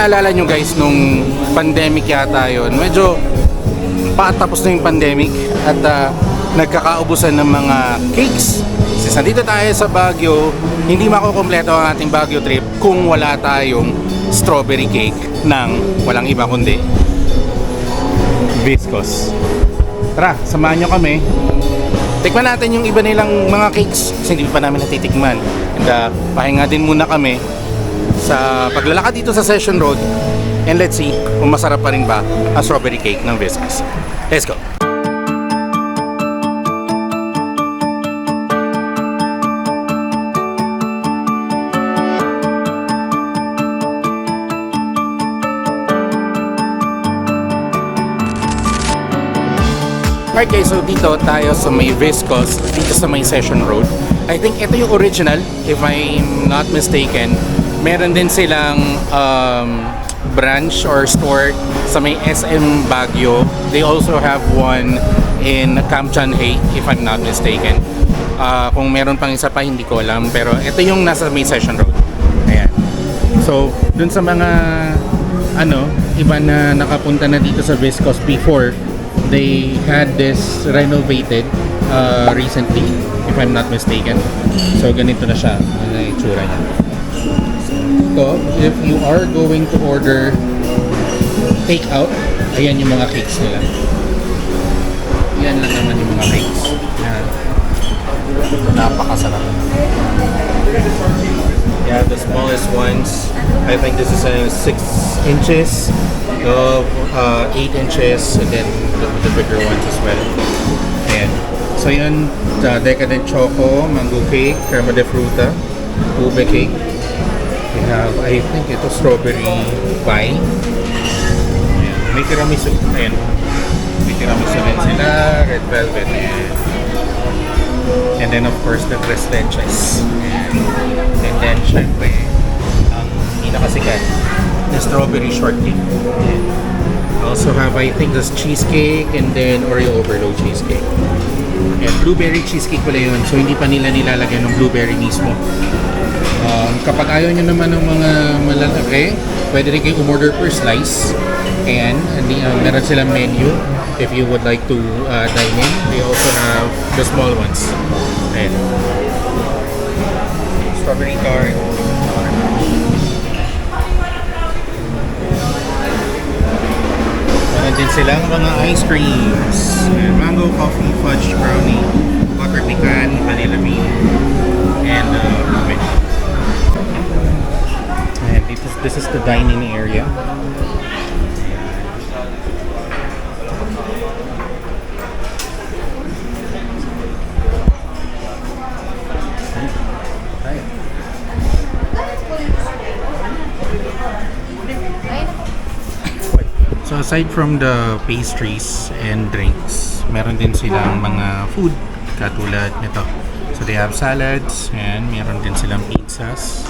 naalala nyo guys, nung pandemic yata yun, medyo patapos na yung pandemic at nagkakaubusan ng mga cakes. Since nandito tayo sa Baguio, hindi makukumpleto ang ating Baguio trip kung wala tayong strawberry cake ng walang iba kundi Viscos. Tara, samahan nyo kami. Tikman natin yung iba nilang mga cakes kasi hindi pa namin natitikman. And pahinga din muna kami sa paglalakad dito sa Session Road. And let's see kung masarap pa rin ba ang strawberry cake ng Viscos. Let's go! Alright guys, so dito tayo sa may Viscos, dito sa may Session Road. I think ito yung original, if I'm not mistaken. Meron din silang branch or store sa may SM Baguio. They also have one in Camp Chanhae, if I'm not mistaken. Kung meron pang isa pa, hindi ko alam. Pero ito yung nasa may Session Road. Ayan. So, dun sa mga iba na nakapunta na dito sa Viscos before, they had this renovated recently, if I'm not mistaken. So ganito na siya ang itsura niya. So if you are going to order take out, ayan yung mga cakes nila. Yan lang naman yung mga cakes. Yan. Napakasarap. Yeah, the smallest ones. I think this is 6 inches of 8 inches, and then the bigger ones as well. Ayan. So yun, the Decadent Choco, Mango Cake, Crema de Fruta, Ube Cake. We have, I think ito, Strawberry Pie. Ayan. May tiramisu. Ayan. May tiramisu rin sila, Red Velvet. Ayan. And then of course the Tres Leches. And then syempre ang pinakasikat, the Strawberry Shortcake. Also have, I think, this cheesecake and then Oreo overload cheesecake. And blueberry cheesecake pala yun. So hindi pa nila nilalagyan ng blueberry mismo. Kapag ayaw nyo naman ng mga malalaki, pwede rin kayo umorder per slice. And meron silang menu if you would like to dine in. They also have the small ones. Ayan. Strawberry tart. Meron din silang mga ice creams. Mango coffee fudge brownie, butter pecan, vanilla bean, and ube. And this is the dining area. So aside from the pastries and drinks, meron din silang mga food katulad nito. So they have salads and meron din silang pizzas.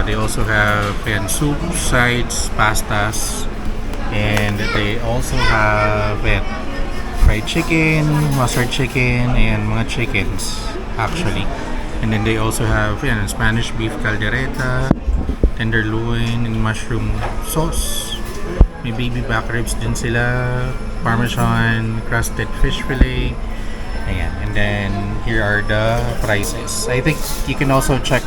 They also have soup, sides, pastas, and they also have fried chicken, mustard chicken, and mga chickens actually. And then they also have Spanish beef caldereta, tenderloin, and mushroom sauce. May baby back ribs din sila, parmesan, crusted fish fillet. Ayan. And then here are the prices. I think you can also check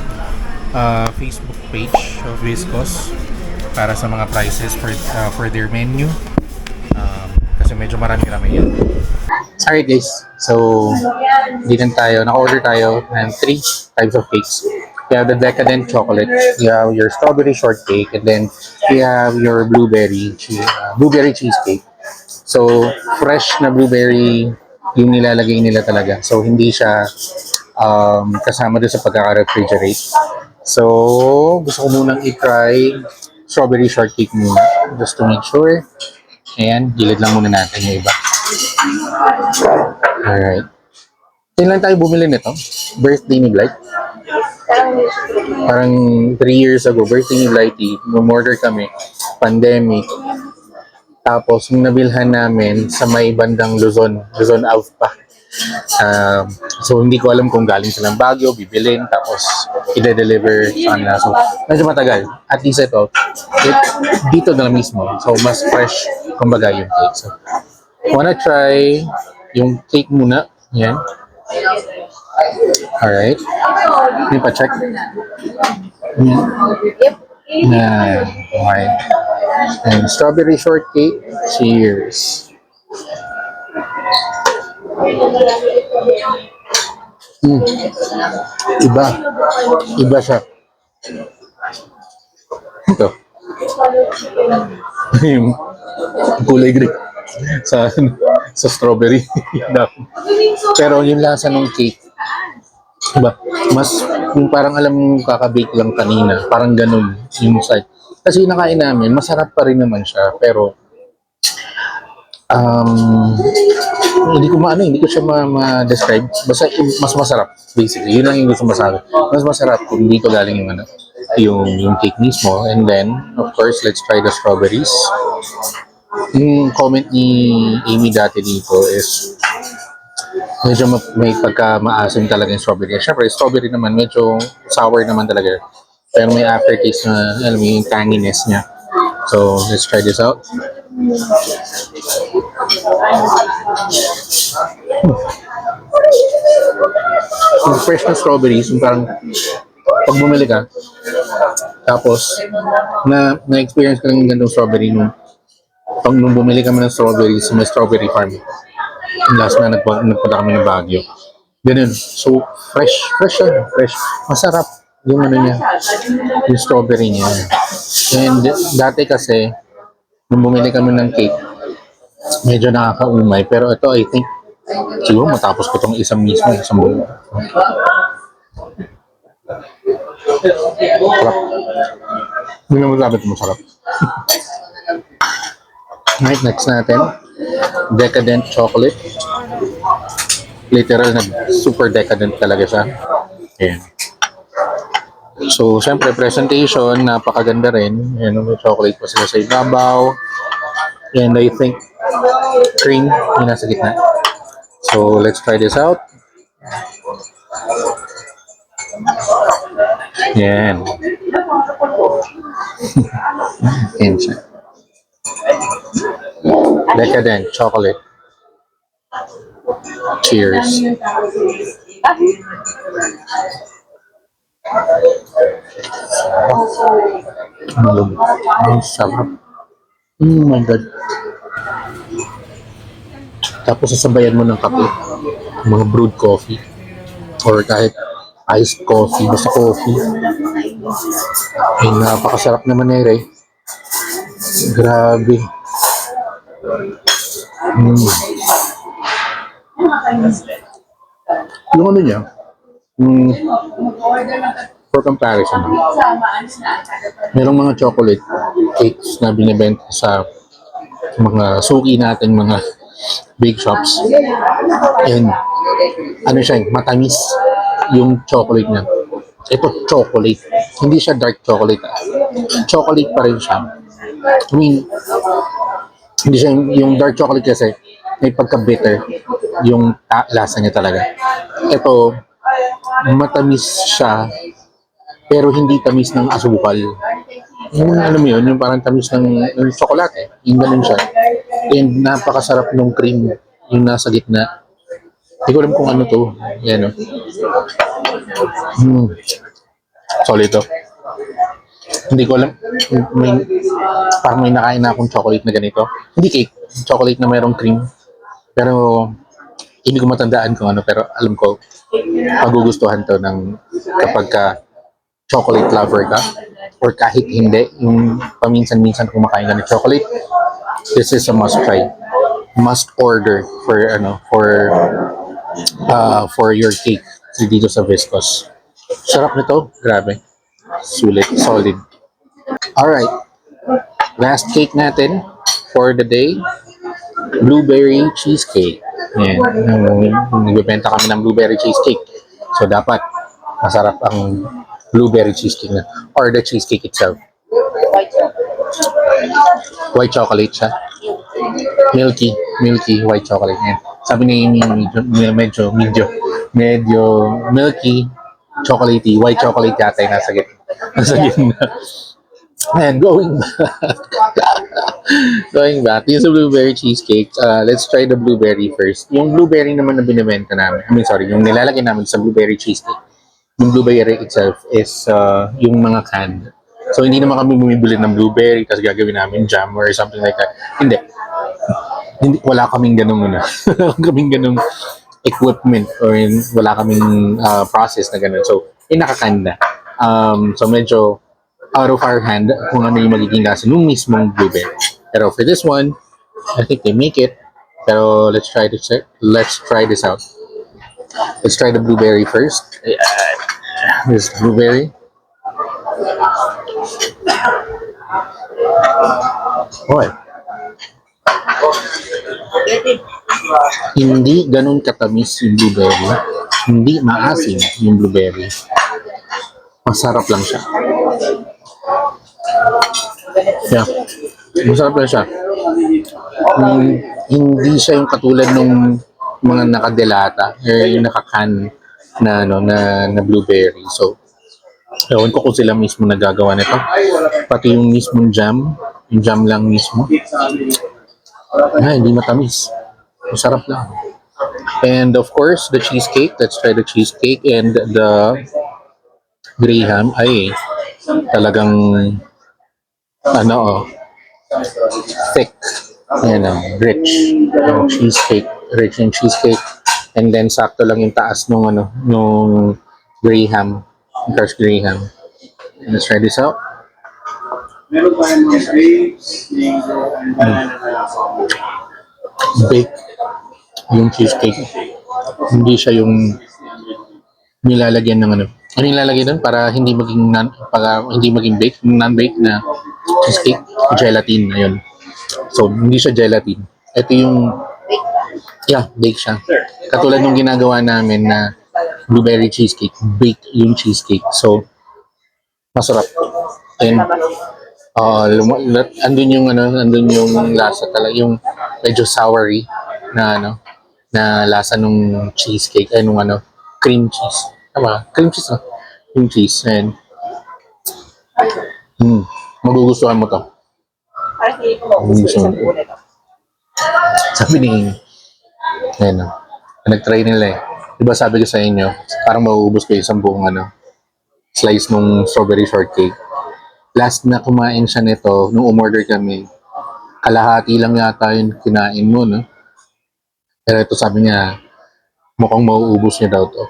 Facebook page of Viscos para sa mga prices for their menu. Kasi medyo marami-rami yan. Alright guys, so dito tayo, naka-order tayo ng 3 types of cakes. You have the Decadent Chocolate, you have your Strawberry Shortcake, and then you have your Blueberry Cheesecake. So, fresh na blueberry yung nilalagay nila talaga. So, hindi siya kasama doon sa pagkaka-refrigerate. So, gusto ko munang i-try Strawberry Shortcake muna, just to make sure. Ayan, gilid lang muna natin yung iba. Alright. Kailan tayo bumili nito? Birthday ni Blight. Parang 3 years ago, birthday ni Blighty, nung-order kami, pandemic. Tapos, nung nabilhan namin sa may bandang Luzon Ave pa. So hindi ko alam kung galing silang Baguio, bibilin, tapos i-deliver sa kanila. So medyo matagal. At least ito, dito na lang mismo. So mas fresh, kumbaga yung cake. So wanna try yung cake muna. Yan. Alright. May pa-check. Na, okay. And strawberry shortcake. Cheers. Mm. Iba. Iba siya. Ito. Yung kulay green sa strawberry. Pero yung lasa ng cake, diba? Mas yung parang alam mo kakabake lang kanina, parang ganun yung side. Kasi nakain namin, masarap pa rin naman siya, pero um, hindi ko siya ma-describe. Basta mas masarap, basically. Yun lang yung gusto masabi. Mas masarap kung hindi ko galing yung yung cake mismo. And then, of course, let's try the strawberries. Yung comment ni Amy dati dito is medyo may pagka-maasim talaga yung strawberry. Siyempre, strawberry naman, medyo sour naman talaga. Pero may aftertaste na, alam mo, yung tanginess niya. So, let's try this out. Yung fresh na strawberries, yung parang pag bumili ka, tapos na-experience ka ng gandong strawberry nung bumili kami ng strawberries sa may strawberry farm. Last na nagpunta kami ng Baguio. Ganun. So, fresh siya. Fresh. Masarap yung niya, yung strawberry niya. And dati kasi, nung bumili kami ng cake, medyo nakakaumay. Pero ito, I think, siguro matapos ko itong isang buo. Sarap. Hindi naman sabi ito masarap. Right, next natin. Decadent chocolate. Literal na super decadent talaga siya. Ayan. So, syempre, presentation, napakaganda rin. Ayan, may chocolate pa sila sa ibabaw. And I think cream yung nasa gitna. So, let's try this out. Yan. Yan siya. Decadent chocolate. Cheers. Ang sarap. Oh my God. Tapos sasabayan mo ng kape. Mga brewed coffee. Or kahit iced coffee. Basta coffee. Ay, napakasarap naman eh, Ray. Grabe. Yung ano niya, for comparison, merong mga chocolate cakes na binibenta sa mga suki nating mga big shops. And ano siya, matamis yung chocolate niya. Ito chocolate. Hindi siya dark chocolate. Chocolate pa rin siya. I mean, hindi siya yung dark chocolate kasi may pagka-bitter yung lasa niya talaga. Ito, matamis siya pero hindi tamis ng asukal. Yung ano mo yun, yung parang tamis ng tsokolate. Yung ganun siya. And napakasarap ng cream yung nasa gitna. Hindi ko alam kung ano to. Yan o. Solid to. Hindi ko alam. Parang may nakain na akong chocolate na ganito. Hindi cake. Chocolate na mayroong cream. Pero hindi ko matandaan kung ano. Pero alam ko, magugustuhan to ng kapag ka chocolate lover ka. Or kahit hindi. Yung paminsan-minsan kumakain ka ng chocolate. This is a must try. Must order for your cake dito sa Viscos. Sarap nito. Grabe. Sulit. Solid. Alright. Last cake natin for the day. Blueberry cheesecake. Yan. Nagbebenta kami ng blueberry cheesecake. So, dapat masarap ang blueberry cheesecake na. Or the cheesecake itself. White chocolate siya. Milky white chocolate. Yan. Sabi ni Amy, medyo milky, chocolatey, white chocolate yata yung nasa gitna. Nasa gitna. And going back, this is a blueberry cheesecake. Let's try the blueberry first. Yung blueberry naman na binibenta namin, yung nilalagay namin sa blueberry cheesecake, yung blueberry itself is yung mga canned. So, hindi naman kami bumibili ng blueberry kasi gagawin namin jam or something like that. Hindi, wala kaming ganung wala kaming ganung equipment or wala kaming process na ganun. So, nakakanda. So, medyo out of our hand kung ano yung magiging lasa nung mismong blueberry. Pero for this one, I think they make it. Pero let's try this out. Let's try the blueberry first. This blueberry. Okay. Hindi ganun katamis yung blueberry. Hindi maasim yung blueberry. Masarap lang siya. Yeah. Masarap lang siya. Hindi siya yung katulad ng mga nakadelata or yung nakakan na blueberry. So, ewan ko kung sila mismo nagagawa nito. Pati yung mismong jam, yung jam lang mismo. Hindi matamis. Masarap lang. And of course, the cheesecake. Let's try the cheesecake and the Graham. Ay, talagang thick. Ayan, rich. Yung cheesecake. Rich yung cheesecake. And then, sakto lang yung taas nung Graham. Crushed Graham. Let's try this out. Meron pa yung mga grapes, mango, and banana na Bake yung cheesecake. Hindi siya yung nilalagyan ng ano. Ano yung nilalagay doon para hindi maging bake, non-bake na cheesecake, gelatin na yun. So, hindi siya gelatin. Ito yung bake siya. Katulad nung ginagawa namin na blueberry cheesecake, bake yung cheesecake. So, masarap. And andun yung lasa talaga, yung medyo soury na lasa nung cheesecake, nung cream cheese. Tama, cream cheese yung cheese. And magugustuhan mo to. Parang hindi ko mauubos isang ulit. Sabi ni nag-try nila eh. Diba sabi ko sa inyo, parang mauubos ko isang buong slice nung strawberry shortcake. Last na kumain siya nito, nung umorder kami, kalahati lang yata yung kinain mo, no? Pero ito sabi niya, mukhang mauubos niya daw to.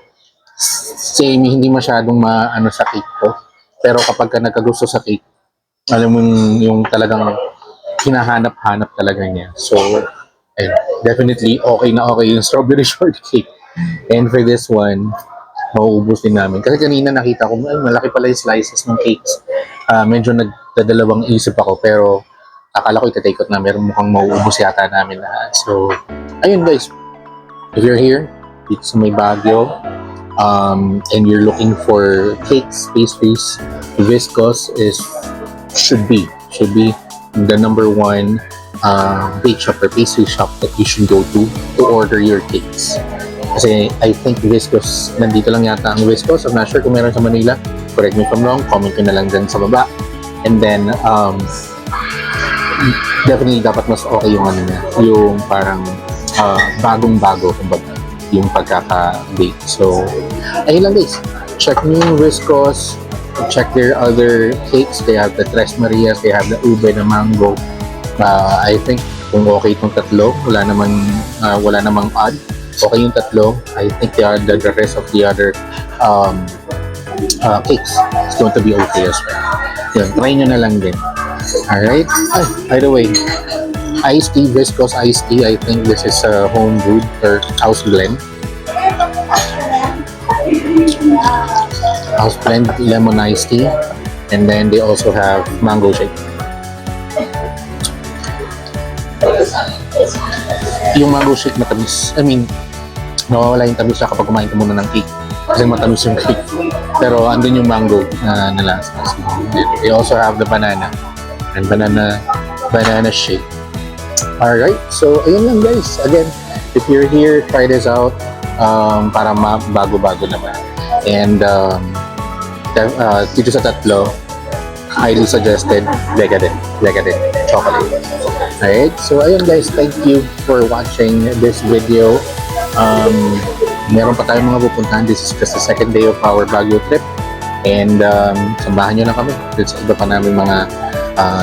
Si Amy, hindi masyadong sa cake to. Pero kapag ka nagkagusto sa cake, alam mo yung talagang hinahanap-hanap talaga niya. So, definitely okay na okay yung strawberry shortcake. And for this one, mauubos din namin. Kasi kanina nakita ko, malaki pala yung slices ng cakes. Medyo nagdadalawang isip ako, pero akala ko itatakot na meron mukhang mauubos yata namin lahat. So, ayun guys, if you're here, dito sa may Baguio, and you're looking for cakes, pastries, Viscos should be the number one bake shop or pastry shop that you should go to order your cakes. Kasi I think Viscos, nandito lang yata ang Viscos. I'm not sure kung meron sa Manila. Correct me if I'm wrong. Comment ko na lang dyan sa baba. And then, definitely dapat mas okay yung yung parang bagong-bago, kumbaga, yung pagkaka-bake. So, ayun lang guys. Check nyo yung Viscos. Check their other cakes. They have the Tres Marias. They have the ube na mango. I think kung okay itong tatlo, wala namang odd. Okay yung tatlo. I think the rest of the other cakes is going to be okay as well. Yun, try nyo na lang din. Alright? By the way, iced tea, Viscos iced tea. I think this is home brewed or house blend. House blend lemon iced tea. And then they also have mango shake. Yung mango shake matamis. I mean, nawawala yung tamis siya kapag kumain ka muna ng cake. Kasi matamis yung cake. Pero andun yung mango na lasa. They also have the banana. And banana shake. Alright, so ayun lang guys. Again, if you're here, try this out. Para bago-bago naman. And dito sa tatlo, highly suggested, Decadent chocolate. Alright, so ayun guys, thank you for watching this video. Meron pa tayong mga pupuntahan. This is just the second day of our Baguio trip. And samahan nyo na kami dito sa iba pa namin mga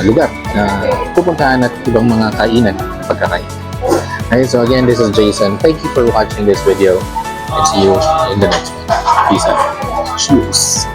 lugar na pupuntahan at ibang mga kainan, pagkakain. Okay, so again, this is Jason. Thank you for watching this video and see you in the next one. Peace out. Cheers.